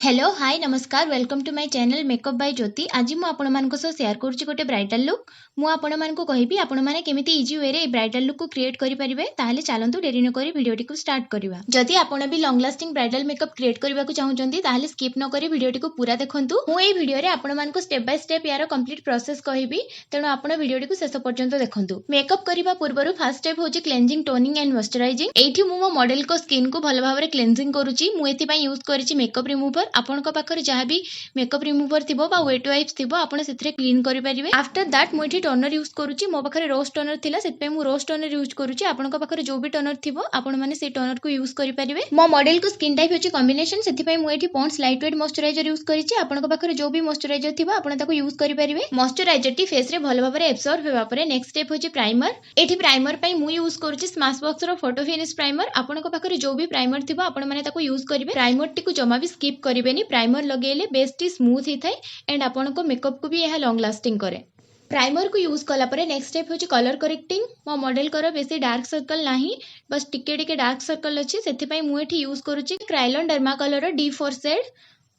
Hello hi नमस्कार welcome to my channel makeup by Jyoti. आज मु आपण मानक सह शेयर करूची गोटे ब्राइडल लुक। मु आपण मानक कहिबी आपण माने केमिति इजी वे रे ब्राइडल लुक को क्रिएट करि परिबे। ताहले चलंतु डेरी न करी वीडियोटी को स्टार्ट करिवा। जदि आपण भी long lasting bridal makeup create करबा को चाहउचंती ताहले स्किप न करी वीडियोटी को पूरा देखंतु। मु एई वीडियो रे आपण मानक स्टेप बाय स्टेप यार कंप्लीट प्रोसेस कहिबी, तेनु आपण वीडियोटी को शेष पर्यंत देखंतु। मेकअप करिबा पूर्वरु फर्स्ट स्टेप होची क्लेंजिंग, टोनिंग एंड मॉइस्चराइजिंग। एठी मु मो मॉडल को स्किन को भलो भाबरे क्लेंजिंग करूची। मु एति पई यूज करिची मेकअप रिमूवर। आपण को पाखरे जहाँ भी मेकअप रिमूवर थिबो बा वेट वाइप्स थिबो आपण सेथरे क्लीन करि परिबे। आफ्टर दैट मु एठी टोनर यूज करूची। मो पाखरे रोज टोनर थिला, सेत पे मु रोज टोनर यूज करूची। आपण को पाखरे जो भी टोनर थिबो आपण माने से टोनर को यूज करि परिबे। मो मॉडल को स्किन टाइप होची कॉम्बिनेशन, सेथि पई मु एठी Pond's light weight moisturiser use करिची। आपण को पाखरे जो भी मॉइस्चराइजर थिबो आपण ताको यूज करि परिबे। मॉइस्चराइजर टी फेस रे भलो भाबरे एब्सॉर्ब हेबा परे नेक्स्ट स्टेप होची प्राइमर। एठी प्राइमर पई मु यूज करूची स्मैश बॉक्स रो फोटो फिनिश प्राइमर। आपण को पाखरे जो भी प्राइमर थिबो आपण माने ताको यूज करिवे। प्राइमर टी को जमा भी स्किप करिवेनी। प्राइमर लगेले बेस टी स्मूथ ही थाए एंड आपण को मेकअप को भी यह लॉन्ग लास्टिंग करे। प्राइमर को यूज कला परे नेक्स्ट स्टेप होची कलर करेक्टिंग। मो मॉडल कर बेसी डार्क सर्कल नाही, बस टिके टिके डार्क सर्कल अछि, सेथि पई मु एठी यूज करूची Kryolan derma colour D4 shade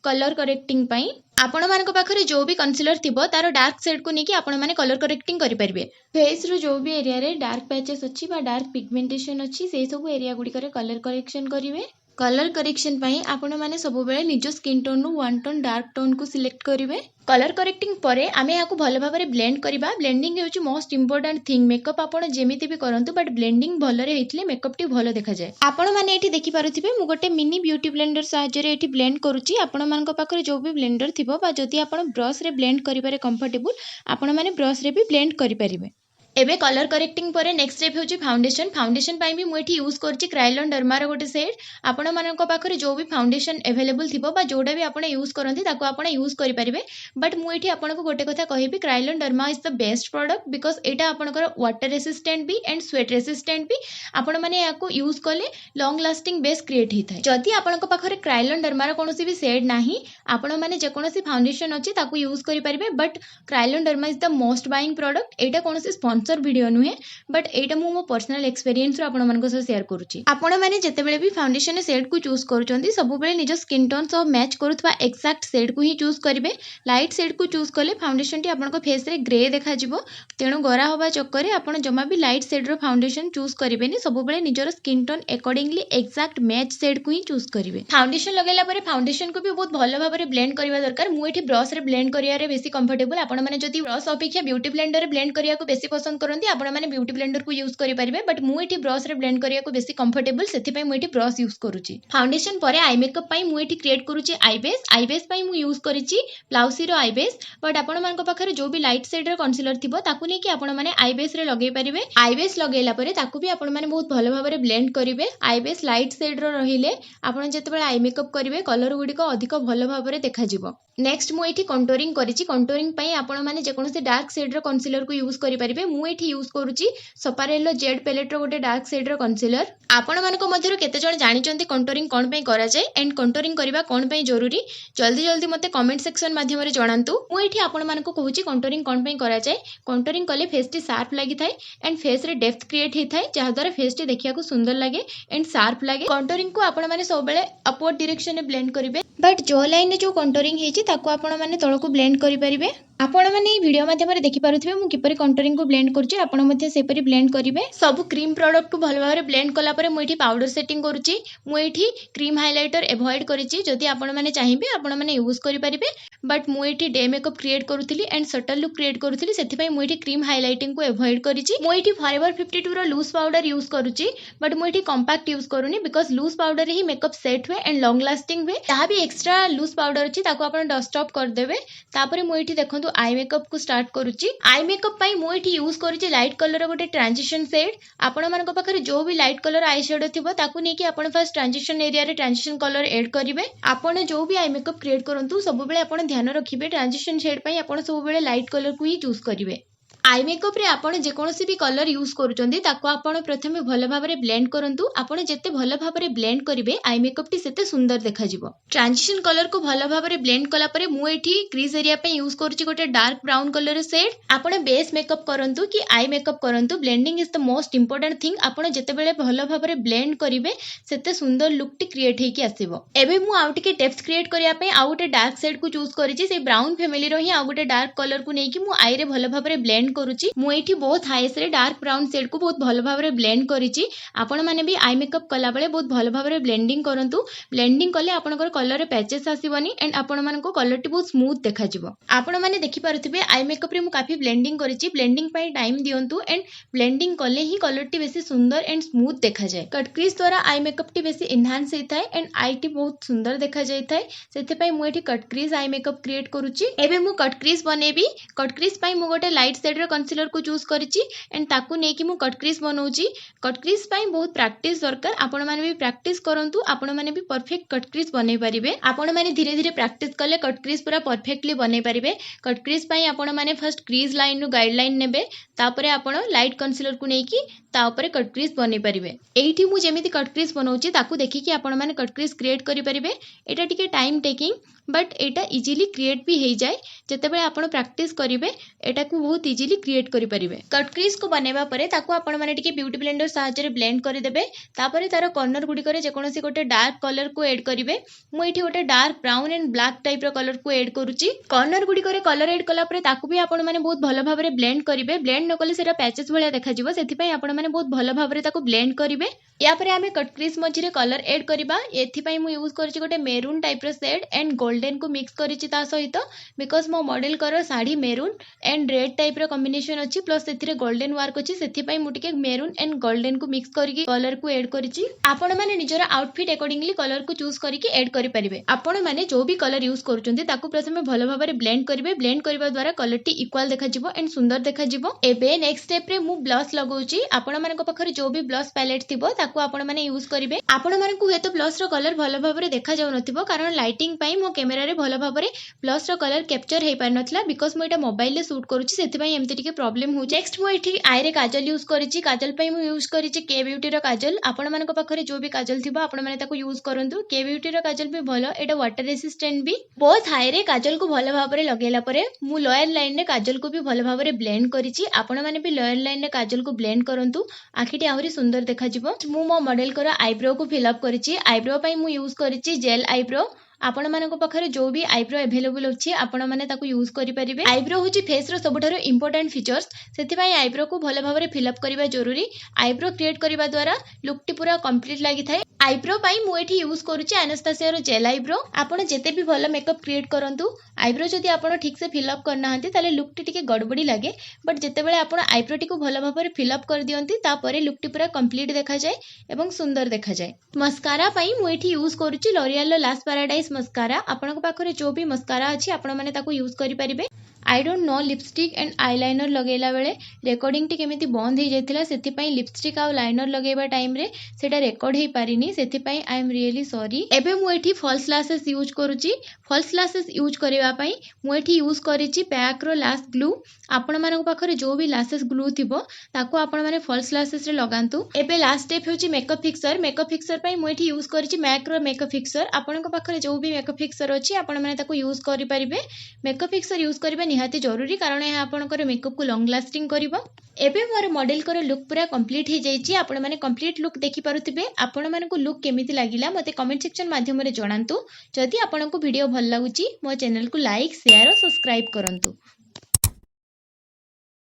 colour correcting पई। आपण मान को पाखरे जो भी कंसीलर थिबो तारो डार्क शेड को नेकी आपण माने कलर करेक्टिंग करि परिबे। फेस रो जो भी एरिया रे डार्क पैचेस अछि बा डार्क पिगमेंटेशन अछि से सब एरिया गुडी करे कलर करेक्शन करिवे। कलर करेक्शन पई आपण माने सब बेले निज स्किन टोन नु वन टोन डार्क टोन को सिलेक्ट करिवे। कलर करेक्टिंग परे आमे याकू भलो भाबरे ब्लेंड करिबा। ब्लेंडिंग हेउची मोस्ट इंपोर्टेंट थिंग। मेकअप आपण जेमिति भी करंतु बट ब्लेंडिंग भलो रे हेतले मेकअप टी भलो देखा जाय। आपण माने एठी देखि पारुथिबे मु गोटे मिनी ब्यूटी ब्लेंडर सहायता रे एठी ब्लेंड करूची। आपण मान को पाखरे जो भी ब्लेंडर थिबो बा जदि आपण ब्रश रे ब्लेंड करिबारे कंफर्टेबल आपण माने ब्रश रे भी ब्लेंड करि परिबे। एबे कलर करेक्टिंग परे नेक्स्ट स्टेप होची फाउंडेशन। फाउंडेशन पई भी मु एठी यूज करची क्रायोलन डर्मा रो गोटे शेड। आपण मानक पाखरे जो भी फाउंडेशन अवेलेबल थिबो बा जोडा भी आपण यूज करंती ताको आपण यूज करि परिबे। बट मु एठी आपण को गोटे कथा कहिबी, Kryolan derma is the best product because एटा आपनकर वाटर रेसिस्टेंट भी एंड स्वेट रेसिस्टेंट भी। आपण माने याको यूज कले लॉन्ग लास्टिंग बेस क्रिएट ही थाय। जदि आपण को पाखरे क्रायोलन डर्मा रो कोनोसी भी शेड नाही, आपण माने जे कोनोसी फाउंडेशन अछि ताको यूज करि परिबे। But Kryolan derma is the most buying product. एटा कोनोसी स्पॉन्सर वीडियो नुहे, बट एटा मो पर्सनल एक्सपीरियंस रो आपण मानको से शेयर करूची। आपण माने जते बेले भी फाउंडेशन शेड को चूज करूचंती सब बेले निज स्किन टोन सह मैच करूथवा एक्जैक्ट शेड को ही चूज करिवे। लाइट शेड को चूज कले फाउंडेशन टी आपनको फेस रे ग्रे देखा जिवो, तेनु गोरा होबा चक्कर रे आपण जमा भी लाइट शेड रो फाउंडेशन चूज करिवेनी। सब बेले निजर skin tone accordingly exact match shade को ही चूज करिवे। फाउंडेशन लगेला परे फाउंडेशन को भी बहुत भलो भाबरे ब्लेंड करिवा दरकार। मु एठी ब्रश रे ब्लेंड करिया रे बेसी कंफर्टेबल। आपण माने जदि ब्रश अपेक्षा ब्यूटी ब्लेंडर रे ब्लेंड करिया को बेसी पसंद करंती आपण माने ब्यूटी ब्लेंडर को यूज करि परिबे। बट मु एठी ब्रश रे ब्लेंड करिया को बेसी कंफर्टेबल, सेति पई मु एठी ब्रश यूज करूची। फाउंडेशन परे आई मेकअप पई मु एठी क्रिएट करूची आई बेस। आई बेस पई मु यूज करिची प्लाउसी रो आई बेस। बट आपण मान को पाखरे जो भी लाइट शेड रो कंसीलर थिबो ताकू नेकी आपण माने आई बेस रे लगेई परिबे। आई बेस लगेला परे ताकू भी आपण माने बहुत भलो भाबरे ब्लेंड करिवे। आई बेस लाइट शेड रो रहिले आपण जते बेले आई मेकअप करिवे कलर गुडी को अधिक भलो भाबरे देखा जिवो। नेक्स्ट मु एठी कंटूरिंग करिची। कंटूरिंग पई आपण माने जे कोनोसी डार्क शेड रो कंसीलर को यूज करि परिबे। मु एठी यूज करूची सपारेलो जेड पैलेट रो गोटे डार्क शेड रो कंसीलर। आपण मानको मध्यरु केते जण जानिचंती कंटूरिंग कोन पई करा जाय एंड कंटूरिंग करिबा कोन पई जरूरी, जल्दी जल्दी मते कमेंट सेक्शन माध्यम रे जणांतु। मु एठी आपण मानको कहूची कंटूरिंग कोन पई करा जाय। कंटूरिंग कले फेस टी शार्प लागि थाय एंड फेस रे डेप्थ क्रिएट ही थाय, जहा द्वारा फेस टी देखिया को सुंदर लागे एंड शार्प लागे। कंटूरिंग को आपण माने सब बेले अपवर्ड डायरेक्शन में ब्लेंड करिवे। बट जो लाइन जो कंटूरिंग हेची ताको आपण माने तळको ब्लेंड करि परिबे। आपण माने वीडियो माध्यम रे देखि पारुथिबे मु किपरि कंटूरिंग को ब्लेंड करछि। आपण मध्ये सेपरि ब्लेंड करिवे। सब क्रीम प्रोडक्ट को भलो भाबरे ब्लेंड कला परे मु एठी पाउडर सेटिंग करूची। मु एठी क्रीम हाइलाइटर अवॉइड करिछि। जदि आपण माने चाहिबे आपण माने यूज करि परिबे। बट मु एठी डे मेकअप क्रिएट करूथिली एंड सटल लुक क्रिएट करूथिली, सेथि पई मु एठी क्रीम हाइलाइटिंग को अवॉइड करिछि। मु एठी फॉरएवर 52 रो लूज पाउडर यूज करूची। बट मु एठी कॉम्पैक्ट यूज करूनी बिकॉज़ लूज पाउडर ही मेकअप सेट हुए एंड लॉन्ग लास्टिंग हुए। ताहा भी एक्स्ट्रा लूज पाउडर अछि ताको आपण डस्ट ऑफ कर देबे। तापरे मु एठी देखंतु आई मेकअप को स्टार्ट करूची। आई मेकअप पई मु एठी यूज करूची लाइट कलर गोटे ट्रांजिशन शेड। आपण मान को पाखरे जो भी लाइट कलर आई शेडो थिबो ताकू नेकी आपण फर्स्ट ट्रांजिशन एरिया रे ट्रांजिशन कलर ऐड करिवे। आपण जो भी आई मेकअप क्रिएट करंतु सब बेले आपण ध्यान रखिबे ट्रांजिशन शेड पई आपण सब बेले लाइट कलर को ही चूज करिवे। आई मेकअप रे आपण जेकोसी भी कलर यूज करूचंदी ताको आपण प्रथमे भल भाबरे ब्लेंड करंतु। आपण जेते भल भाबरे ब्लेंड करिवे आई मेकअप टी सेते सुंदर देखा जिवो। ट्रांजिशन कलर को भल भाबरे ब्लेंड कला परे मु एठी क्रीज एरिया पे यूज करूची गोटे डार्क ब्राउन कलर शेड। आपण बेस मेकअप करंतु कि आई मेकअप करंतु, blending is the most important thing. आपण जेते बेले भल भाबरे ब्लेंड करिवे सेते सुंदर लुक टी क्रिएट हेकी आसीबो। एबे मु आउ टिके डेप्थ क्रिएट करिया पे आउ गोटे डार्क शेड को चूज करिची। से ब्राउन फैमिली रो ही आउ गोटे डार्क कलर को नेकी मु आई रे भल भाबरे ब्लेंड करूची। मु एठी बहुत हाईएस्ट रे डार्क ब्राउन शेड को बहुत भल भाबरे ब्लेंड करिची। आपण माने भी आई मेकअप कला बेले बहुत भल भाबरे ब्लेंडिंग करंतु। ब्लेंडिंग कले आपनकर कलर रे पैचेस आसीबनी एंड आपण मानको कलर टी बहुत स्मूथ देखा जिवो। आपण माने देखि पारुथिबे आई मेकअप रे मु काफी ब्लेंडिंग करिची। ब्लेंडिंग पई टाइम दियंतु एंड ब्लेंडिंग कले ही कलर टी बेसी सुंदर एंड स्मूथ देखा जाय। कट क्रीज द्वारा आई मेकअप टी बेसी एनहांस हेइथाय एंड आई टी बहुत सुंदर देखा जायथाय। सेते पई मु एठी cut crease eye makeup create करूची। एबे मु कट क्रीज बनेबी। कट क्रीज पई मु गोटे लाइट शेड रे कंसीलर को चूज करिची एंड ताकू नेकी मु कट क्रीज बनौची। कट क्रीज पई बहुत प्रैक्टिस दरकार। आपण माने भी प्रैक्टिस करंतु। आपण माने भी परफेक्ट कट क्रीज बनै परिबे। आपण माने धीरे धीरे प्रैक्टिस कले कट क्रीज पूरा परफेक्टली बनै परिबे। कट क्रीज पई आपण माने फर्स्ट क्रीज लाइन नु गाइडलाइन नेबे, तापरे आपण लाइट कंसीलर को नेकी ता ऊपर कट क्रीज बनै परिबे। एठी मु जेमिति कट क्रीज बनौची ताकू देखि कि आपण माने कट क्रीज क्रिएट करि परिबे। एटा टिके time taking but Etah easily create भी हेइ जाय। जते बेले आपण प्रैक्टिस करिवे एटा को बहुत इजीली क्रिएट करि परिबे। कट क्रीज को बनेबा परे ताकू आपण माने टिके ब्यूटी ब्लेंडर सहायता रे ब्लेंड करि देबे। तापरे तार कॉर्नर गुडी करे जेकोनोसी गोटे डार्क कलर को ऐड करिवे। मु एठी गोटे dark brown and black type रो कलर को ऐड करूची। कॉर्नर गुडी करे कलर ऐड कला परे ताकू भी आपण माने बहुत भलो भाबरे ब्लेंड करिवे। ब्लेंड न कले सेटा पैचेस भलिया देखा जिवो। सेथि पई आपण माने बहुत भलो भाबरे ताकू ब्लेंड करिवे। या परे आमे कट क्रीज मझिरे कलर ऐड करिबा। एथि पई मु यूज करछि गोटे मेरून टाइप रो शेड एंड गोल्डन को मिक्स करिछि ता सहित बिकॉज मो model colour sari maroon and red type रो कॉम्बिनेशन अछि प्लस सेथिरे गोल्डन वर्क अछि। सेथि पई मु टिके मेरून एंड गोल्डन को मिक्स करिकि कलर को ऐड करिछि। आपण माने निजरा आउटफिट अकॉर्डिंगली कलर को चूज करिकि ऐड करि परिबे। आपण माने जो भी कलर यूज करूचंती ताकू प्रथमे भलो भाबरे ब्लेंड करिवे। ब्लेंड करबा द्वारा कलर टी इक्वल देखा जिवो एंड सुंदर देखा जिवो। एबे नेक्स्ट स्टेप रे मु ब्लश लगाउची। आपण मानक पखरे जो भी ब्लश पैलेट थिबो ताकू आपण माने यूज करिवे। आपण मानकू हेतु ब्लश रो कलर भलो भाबरे देखा जाउ नथिबो कारण लाइटिंग पई मो कैमरा रे भलो भाबरे ब्लश रो कलर कैप्चर हेइ पार नथला बिकॉज मु एटा मोबाइल रे शूट करूची। सेति पई एमति टिके प्रॉब्लम हो। नेक्स्ट मु एठी आई रे काजल यूज करिची। काजल पई मु यूज करिची के ब्यूटी रो काजल। आपण मानक पखरे जो भी काजल थिबो आपण माने ताकू यूज करंतु। के ब्यूटी रो काजल भी भलो, एटा वाटर रेसिस्टेंट भी। बहुत हाई रे काजल को भलो भाबरे लगेला परे मु लोअर लाइन रे काजल को भी भलो भाबरे ब्लेंड करिची। आपण माने भी लोअर लाइन रे काजल को ब्लेंड करंतु। आखिटी आहुरी सुंदर देखा जिवो। मु मो मॉडल करो आईब्रो को फिल अप करिची। आईब्रो पई मु यूज करिची जेल आईब्रो। आपण मानक पखरे जो भी आईब्रो अवेलेबल अछि आपण माने ताकू यूज करि परिबे। आईब्रो होची फेस रो सबठारो इंपोर्टेंट फीचर्स। सेति पई आईब्रो को भलो भाबरे फिल अप करिबा जरूरी। आईब्रो क्रिएट करिबा द्वारा लुक टी पूरा कंप्लीट लागि थाए। आईब्रो पई मु एठी यूज करूची एनास्तासिया रो जेल आईब्रो। आपण जेते भी भलो मेकअप क्रिएट करंतु आईब्रो जदि आपण ठीक से फिल अप करना हंती ताले लुक टी टिके गड़बड़ी लागे बट जेते बेले आपण आईब्रो टी को भलो भाबरे फिल अप कर दियंती तापरे लुक टी पूरा कंप्लीट देखा जाय एवं सुंदर देखा जाय। मस्कारा पई मु एठी यूज करूची लॉरियल रो लास्ट पैराडाइज मस्कारा। आपण पाखरे जो भी मस्कारा अछि आपण माने ताकू यूज करि परिबे। I don't know lipstick and eyeliner लगेला बेले रेकॉर्डिंग टी केमिति बंद हे जायतिला। सेति पई लिपस्टिक आ लाइनर लगेबा टाइम रे सेटा रेकॉर्ड हे पारिनी। सेति पई आई एम रियली सॉरी। एबे मु एठी फॉल्स लैशेस यूज करूची। फॉल्स लैशेस यूज करिवा पई मु एठी यूज करिची पैक रो लैश ग्लू। आपण मानक पाखरे जो भी लैशेस ग्लू थिबो ताकू आपण माने फॉल्स लैशेस रे लगांतु। एबे लास्ट स्टेप होची मेकअप फिक्सर। मेकअप फिक्सर पई मु एठी यूज करिची मैक रो मेकअप फिक्सर। आपण पाखरे जो भी मेकअप फिक्सर अछि आपण माने ताकू यूज करि परिबे। मेकअप फिक्सर यूज करिबा निहाती जरूरी कारण यह आपनकर मेकअप को लॉन्ग लास्टिंग करिवो। एबे मोर मॉडल कर लुक पूरा कंप्लीट हे जाईची। आपण माने कंप्लीट लुक देखि पारुथिबे। आपण मानकु लुक केमिति लागिला मते कमेंट सेक्शन माध्यम रे जणांतु। जदि आपनकु वीडियो भल लागुची मो चैनल को लाइक शेयर और सब्सक्राइब करंतु।